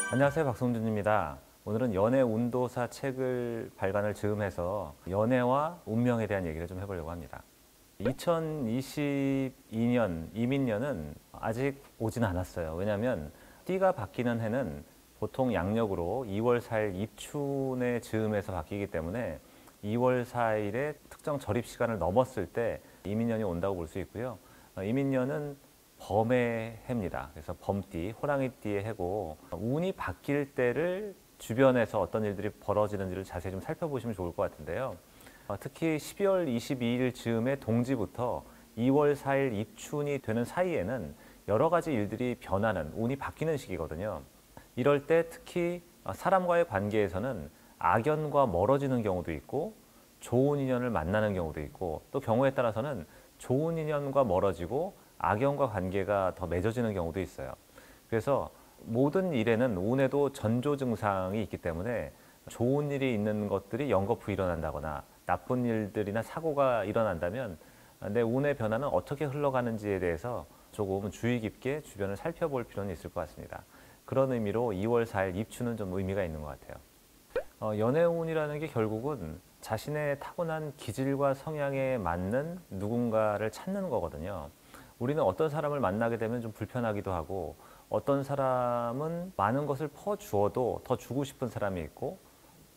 안녕하세요, 박성준입니다. 오늘은 연애 운도사 책을 발간을 즈음해서 연애와 운명에 대한 얘기를 좀 해보려고 합니다. 2022년 이민년은 아직 오진 않았어요. 왜냐하면 띠가 바뀌는 해는 보통 양력으로 2월 4일 입춘의 즈음에서 바뀌기 때문에 2월 4일에 특정 절입 시간을 넘었을 때 이민년이 온다고 볼 수 있고요. 이민년은 범의 해입니다. 그래서 범띠, 호랑이띠의 해고, 운이 바뀔 때를 주변에서 어떤 일들이 벌어지는지를 자세히 좀 살펴보시면 좋을 것 같은데요. 특히 12월 22일 즈음의 동지부터 2월 4일 입춘이 되는 사이에는 여러 가지 일들이 변하는, 운이 바뀌는 시기거든요. 이럴 때 특히 사람과의 관계에서는 악연과 멀어지는 경우도 있고 좋은 인연을 만나는 경우도 있고, 또 경우에 따라서는 좋은 인연과 멀어지고 악연과 관계가 더 맺어지는 경우도 있어요. 그래서 모든 일에는 운에도 전조 증상이 있기 때문에 좋은 일이 있는 것들이 연거푸 일어난다거나 나쁜 일들이나 사고가 일어난다면 내 운의 변화는 어떻게 흘러가는지에 대해서 조금 주의 깊게 주변을 살펴볼 필요는 있을 것 같습니다. 그런 의미로 2월 4일 입춘은 좀 의미가 있는 것 같아요. 연애운이라는 게 결국은 자신의 타고난 기질과 성향에 맞는 누군가를 찾는 거거든요. 우리는 어떤 사람을 만나게 되면 좀 불편하기도 하고, 어떤 사람은 많은 것을 퍼주어도 더 주고 싶은 사람이 있고,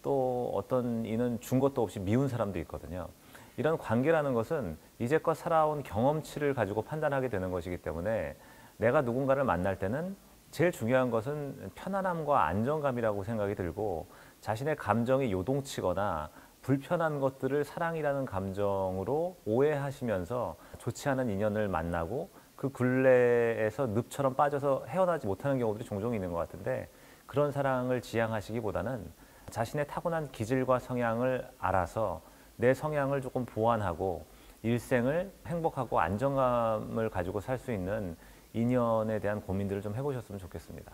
또 어떤 이는 준 것도 없이 미운 사람도 있거든요. 이런 관계라는 것은 이제껏 살아온 경험치를 가지고 판단하게 되는 것이기 때문에 내가 누군가를 만날 때는 제일 중요한 것은 편안함과 안정감이라고 생각이 들고, 자신의 감정이 요동치거나 불편한 것들을 사랑이라는 감정으로 오해하시면서 좋지 않은 인연을 만나고 그 굴레에서 늪처럼 빠져서 헤어나지 못하는 경우들이 종종 있는 것 같은데, 그런 사랑을 지향하시기보다는 자신의 타고난 기질과 성향을 알아서 내 성향을 조금 보완하고 일생을 행복하고 안정감을 가지고 살 수 있는 인연에 대한 고민들을 좀 해보셨으면 좋겠습니다.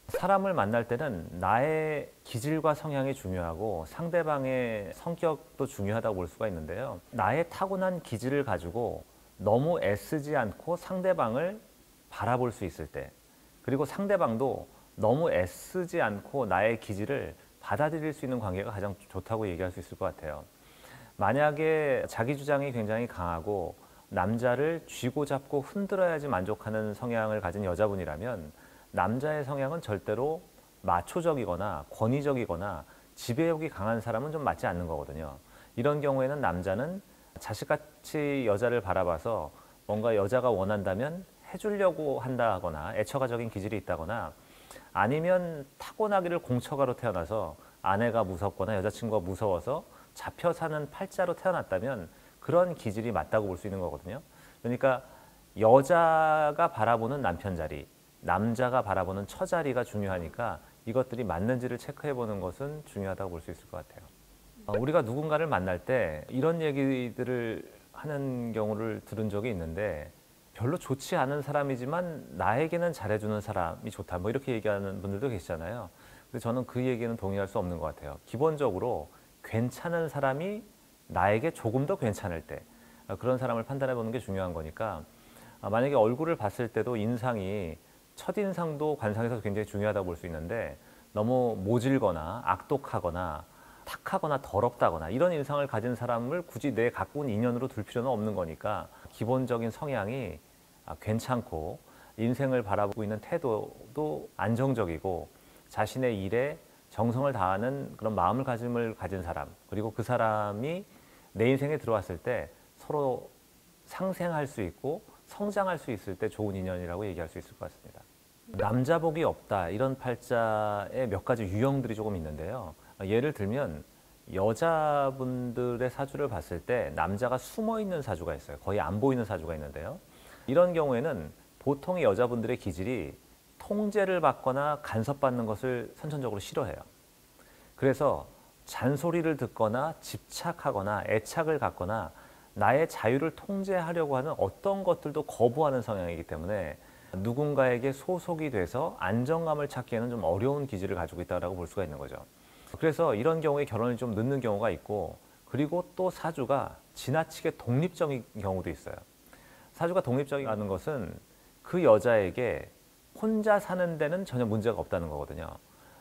사람을 만날 때는 나의 기질과 성향이 중요하고 상대방의 성격도 중요하다고 볼 수가 있는데요. 나의 타고난 기질을 가지고 너무 애쓰지 않고 상대방을 바라볼 수 있을 때, 그리고 상대방도 너무 애쓰지 않고 나의 기질을 받아들일 수 있는 관계가 가장 좋다고 얘기할 수 있을 것 같아요. 만약에 자기 주장이 굉장히 강하고 남자를 쥐고 잡고 흔들어야지 만족하는 성향을 가진 여자분이라면, 남자의 성향은 절대로 마초적이거나 권위적이거나 지배욕이 강한 사람은 좀 맞지 않는 거거든요. 이런 경우에는 남자는 자식같이 여자를 바라봐서 뭔가 여자가 원한다면 해주려고 한다거나 애처가적인 기질이 있다거나, 아니면 타고나기를 공처가로 태어나서 아내가 무섭거나 여자친구가 무서워서 잡혀 사는 팔자로 태어났다면 그런 기질이 맞다고 볼 수 있는 거거든요. 그러니까 여자가 바라보는 남편 자리, 남자가 바라보는 처자리가 중요하니까 이것들이 맞는지를 체크해 보는 것은 중요하다고 볼 수 있을 것 같아요. 우리가 누군가를 만날 때 이런 얘기들을 하는 경우를 들은 적이 있는데, 별로 좋지 않은 사람이지만 나에게는 잘해주는 사람이 좋다, 뭐 이렇게 얘기하는 분들도 계시잖아요. 근데 저는 그 얘기는 동의할 수 없는 것 같아요. 기본적으로 괜찮은 사람이 나에게 조금 더 괜찮을 때, 그런 사람을 판단해 보는 게 중요한 거니까, 만약에 얼굴을 봤을 때도 인상이, 첫인상도 관상에서 굉장히 중요하다고 볼 수 있는데, 너무 모질거나 악독하거나 탁하거나 더럽다거나 이런 인상을 가진 사람을 굳이 내 갖고 온 인연으로 둘 필요는 없는 거니까, 기본적인 성향이 괜찮고 인생을 바라보고 있는 태도도 안정적이고 자신의 일에 정성을 다하는 그런 마음가짐을 가진 사람, 그리고 그 사람이 내 인생에 들어왔을 때 서로 상생할 수 있고 성장할 수 있을 때 좋은 인연이라고 얘기할 수 있을 것 같습니다. 남자복이 없다, 이런 팔자의 몇 가지 유형들이 조금 있는데요. 예를 들면 여자분들의 사주를 봤을 때 남자가 숨어 있는 사주가 있어요. 거의 안 보이는 사주가 있는데요. 이런 경우에는 보통의 여자분들의 기질이 통제를 받거나 간섭받는 것을 선천적으로 싫어해요. 그래서 잔소리를 듣거나 집착하거나 애착을 갖거나 나의 자유를 통제하려고 하는 어떤 것들도 거부하는 성향이기 때문에 누군가에게 소속이 돼서 안정감을 찾기에는 좀 어려운 기질을 가지고 있다고 볼 수가 있는 거죠. 그래서 이런 경우에 결혼이 좀 늦는 경우가 있고, 그리고 또 사주가 지나치게 독립적인 경우도 있어요. 사주가 독립적이라는 것은 그 여자에게 혼자 사는 데는 전혀 문제가 없다는 거거든요.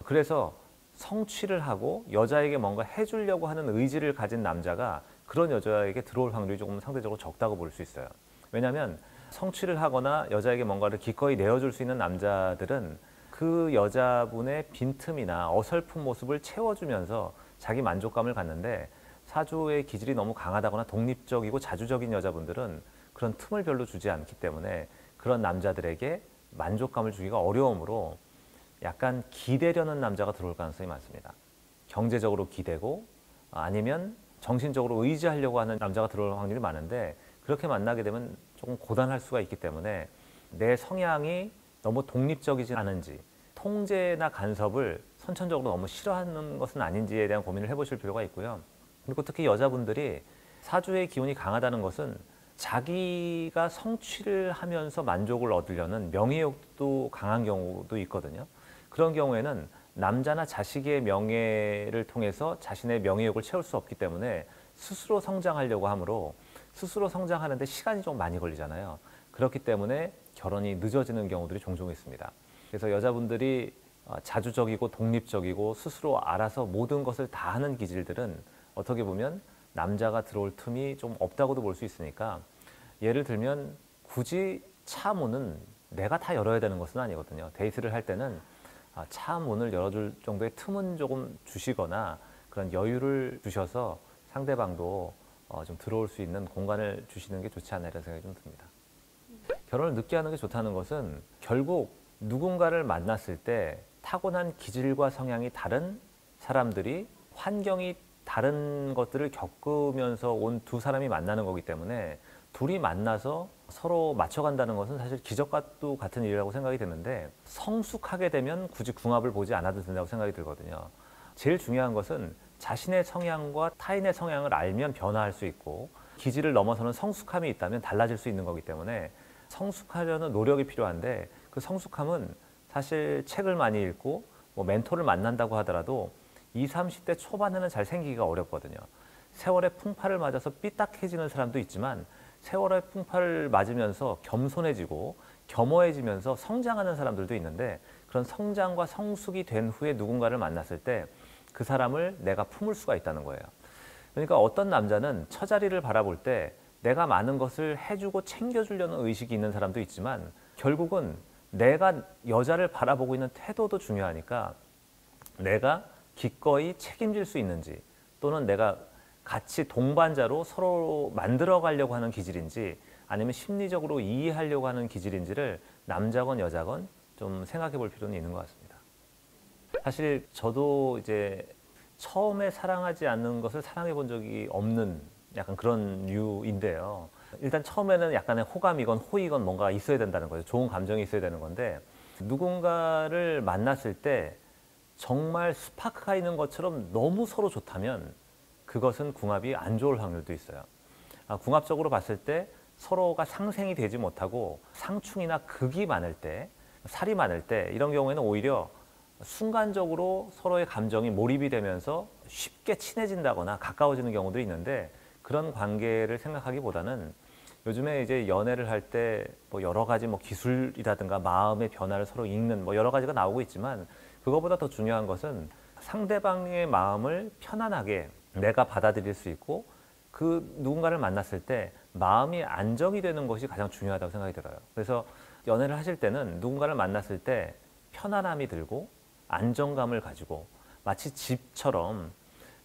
그래서 성취를 하고 여자에게 뭔가 해주려고 하는 의지를 가진 남자가 그런 여자에게 들어올 확률이 조금 상대적으로 적다고 볼 수 있어요. 왜냐하면 성취를 하거나 여자에게 뭔가를 기꺼이 내어줄 수 있는 남자들은 그 여자분의 빈틈이나 어설픈 모습을 채워주면서 자기 만족감을 갖는데, 사주의 기질이 너무 강하다거나 독립적이고 자주적인 여자분들은 그런 틈을 별로 주지 않기 때문에 그런 남자들에게 만족감을 주기가 어려우므로 약간 기대려는 남자가 들어올 가능성이 많습니다. 경제적으로 기대고 아니면 정신적으로 의지하려고 하는 남자가 들어올 확률이 많은데, 그렇게 만나게 되면 조금 고단할 수가 있기 때문에 내 성향이 너무 독립적이지 않은지, 통제나 간섭을 선천적으로 너무 싫어하는 것은 아닌지에 대한 고민을 해보실 필요가 있고요. 그리고 특히 여자분들이 사주의 기운이 강하다는 것은 자기가 성취를 하면서 만족을 얻으려는 명예욕도 강한 경우도 있거든요. 그런 경우에는 남자나 자식의 명예를 통해서 자신의 명예욕을 채울 수 없기 때문에 스스로 성장하려고 하므로, 스스로 성장하는데 시간이 좀 많이 걸리잖아요. 그렇기 때문에 결혼이 늦어지는 경우들이 종종 있습니다. 그래서 여자분들이 자주적이고 독립적이고 스스로 알아서 모든 것을 다 하는 기질들은 어떻게 보면 남자가 들어올 틈이 좀 없다고도 볼 수 있으니까, 예를 들면 굳이 차 문은 내가 다 열어야 되는 것은 아니거든요. 데이트를 할 때는 차 문을 열어줄 정도의 틈은 조금 주시거나 그런 여유를 주셔서 상대방도 좀 들어올 수 있는 공간을 주시는 게 좋지 않나 이런 생각이 좀 듭니다. 결혼을 늦게 하는 게 좋다는 것은 결국 누군가를 만났을 때 타고난 기질과 성향이 다른 사람들이 환경이 다른 것들을 겪으면서 온 두 사람이 만나는 거기 때문에, 둘이 만나서 서로 맞춰간다는 것은 사실 기적과 같은 일이라고 생각이 드는데, 성숙하게 되면 굳이 궁합을 보지 않아도 된다고 생각이 들거든요. 제일 중요한 것은 자신의 성향과 타인의 성향을 알면 변화할 수 있고, 기질을 넘어서는 성숙함이 있다면 달라질 수 있는 거기 때문에 성숙하려는 노력이 필요한데, 그 성숙함은 사실 책을 많이 읽고 뭐 멘토를 만난다고 하더라도 20, 30대 초반에는 잘 생기기가 어렵거든요. 세월의 풍파를 맞아서 삐딱해지는 사람도 있지만, 세월의 풍파를 맞으면서 겸손해지고 겸허해지면서 성장하는 사람들도 있는데, 그런 성장과 성숙이 된 후에 누군가를 만났을 때 그 사람을 내가 품을 수가 있다는 거예요. 그러니까 어떤 남자는 처자리를 바라볼 때 내가 많은 것을 해주고 챙겨주려는 의식이 있는 사람도 있지만, 결국은 내가 여자를 바라보고 있는 태도도 중요하니까 내가 기꺼이 책임질 수 있는지, 또는 내가 같이 동반자로 서로 만들어 가려고 하는 기질인지, 아니면 심리적으로 이해하려고 하는 기질인지를 남자건 여자건 좀 생각해 볼 필요는 있는 것 같습니다. 사실 저도 이제 처음에 사랑하지 않는 것을 사랑해 본 적이 없는 약간 그런 류인데요. 일단 처음에는 약간의 호감이건 호의건 뭔가 있어야 된다는 거죠. 좋은 감정이 있어야 되는 건데, 누군가를 만났을 때 정말 스파크가 있는 것처럼 너무 서로 좋다면 그것은 궁합이 안 좋을 확률도 있어요. 궁합적으로 봤을 때 서로가 상생이 되지 못하고 상충이나 극이 많을 때, 살이 많을 때, 이런 경우에는 오히려 순간적으로 서로의 감정이 몰입이 되면서 쉽게 친해진다거나 가까워지는 경우도 있는데, 그런 관계를 생각하기보다는 요즘에 이제 연애를 할 때 뭐 여러 가지 뭐 기술이라든가 마음의 변화를 서로 읽는 뭐 여러 가지가 나오고 있지만, 그거보다 더 중요한 것은 상대방의 마음을 편안하게 내가 받아들일 수 있고, 그 누군가를 만났을 때 마음이 안정이 되는 것이 가장 중요하다고 생각이 들어요. 그래서 연애를 하실 때는 누군가를 만났을 때 편안함이 들고 안정감을 가지고 마치 집처럼,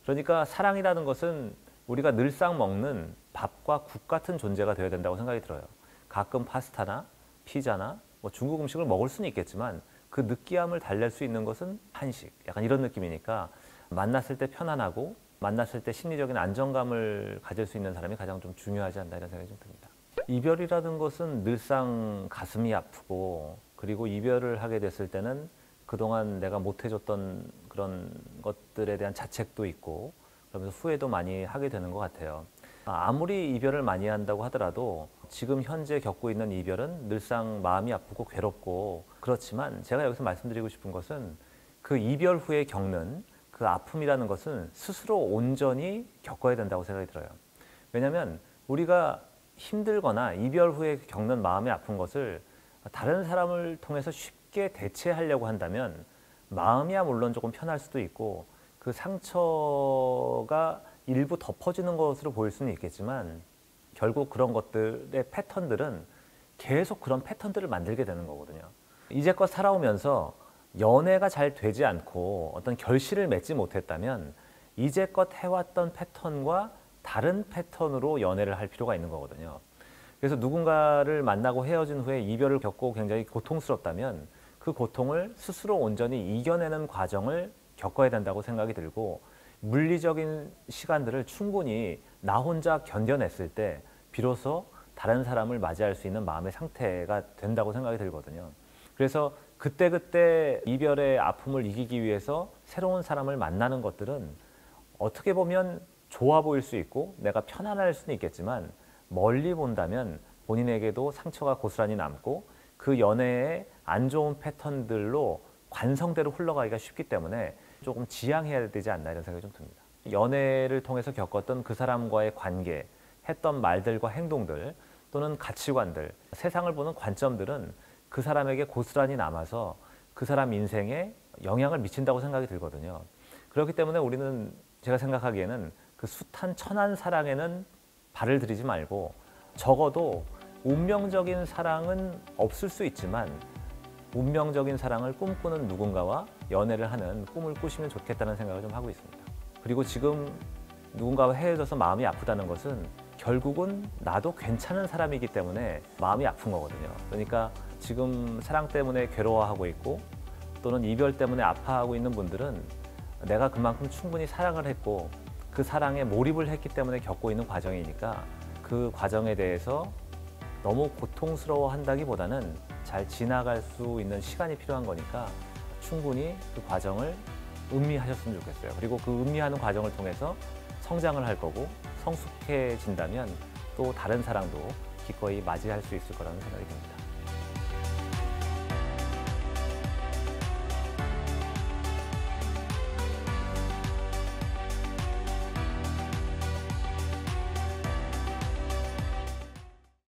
그러니까 사랑이라는 것은 우리가 늘상 먹는 밥과 국 같은 존재가 되어야 된다고 생각이 들어요. 가끔 파스타나 피자나 뭐 중국 음식을 먹을 수는 있겠지만 그 느끼함을 달랠 수 있는 것은 한식, 약간 이런 느낌이니까 만났을 때 편안하고 만났을 때 심리적인 안정감을 가질 수 있는 사람이 가장 좀 중요하지 않나 이런 생각이 좀 듭니다. 이별이라는 것은 늘상 가슴이 아프고, 그리고 이별을 하게 됐을 때는 그동안 내가 못해줬던 그런 것들에 대한 자책도 있고, 그러면서 후회도 많이 하게 되는 것 같아요. 아무리 이별을 많이 한다고 하더라도 지금 현재 겪고 있는 이별은 늘상 마음이 아프고 괴롭고, 그렇지만 제가 여기서 말씀드리고 싶은 것은 그 이별 후에 겪는 그 아픔이라는 것은 스스로 온전히 겪어야 된다고 생각이 들어요. 왜냐하면 우리가 힘들거나 이별 후에 겪는 마음의 아픈 것을 다른 사람을 통해서 쉽게 쉽게 대체하려고 한다면 마음이야 물론 조금 편할 수도 있고 그 상처가 일부 덮어지는 것으로 보일 수는 있겠지만 결국 그런 것들의 패턴들은 계속 그런 패턴들을 만들게 되는 거거든요. 이제껏 살아오면서 연애가 잘 되지 않고 어떤 결실을 맺지 못했다면 이제껏 해왔던 패턴과 다른 패턴으로 연애를 할 필요가 있는 거거든요. 그래서 누군가를 만나고 헤어진 후에 이별을 겪고 굉장히 고통스럽다면 그 고통을 스스로 온전히 이겨내는 과정을 겪어야 된다고 생각이 들고 물리적인 시간들을 충분히 나 혼자 견뎌냈을 때 비로소 다른 사람을 맞이할 수 있는 마음의 상태가 된다고 생각이 들거든요. 그래서 그때그때 이별의 아픔을 이기기 위해서 새로운 사람을 만나는 것들은 어떻게 보면 좋아 보일 수 있고 내가 편안할 수는 있겠지만 멀리 본다면 본인에게도 상처가 고스란히 남고 그 연애의 안 좋은 패턴들로 관성대로 흘러가기가 쉽기 때문에 조금 지양해야 되지 않나 이런 생각이 좀 듭니다. 연애를 통해서 겪었던 그 사람과의 관계, 했던 말들과 행동들 또는 가치관들, 세상을 보는 관점들은 그 사람에게 고스란히 남아서 그 사람 인생에 영향을 미친다고 생각이 들거든요. 그렇기 때문에 우리는 제가 생각하기에는 그 숱한 천한 사랑에는 발을 들이지 말고 적어도 운명적인 사랑은 없을 수 있지만 운명적인 사랑을 꿈꾸는 누군가와 연애를 하는 꿈을 꾸시면 좋겠다는 생각을 좀 하고 있습니다. 그리고 지금 누군가와 헤어져서 마음이 아프다는 것은 결국은 나도 괜찮은 사람이기 때문에 마음이 아픈 거거든요. 그러니까 지금 사랑 때문에 괴로워하고 있고 또는 이별 때문에 아파하고 있는 분들은 내가 그만큼 충분히 사랑을 했고 그 사랑에 몰입을 했기 때문에 겪고 있는 과정이니까 그 과정에 대해서 너무 고통스러워한다기보다는 잘 지나갈 수 있는 시간이 필요한 거니까 충분히 그 과정을 음미하셨으면 좋겠어요. 그리고 그 음미하는 과정을 통해서 성장을 할 거고 성숙해진다면 또 다른 사랑도 기꺼이 맞이할 수 있을 거라는 생각이 듭니다.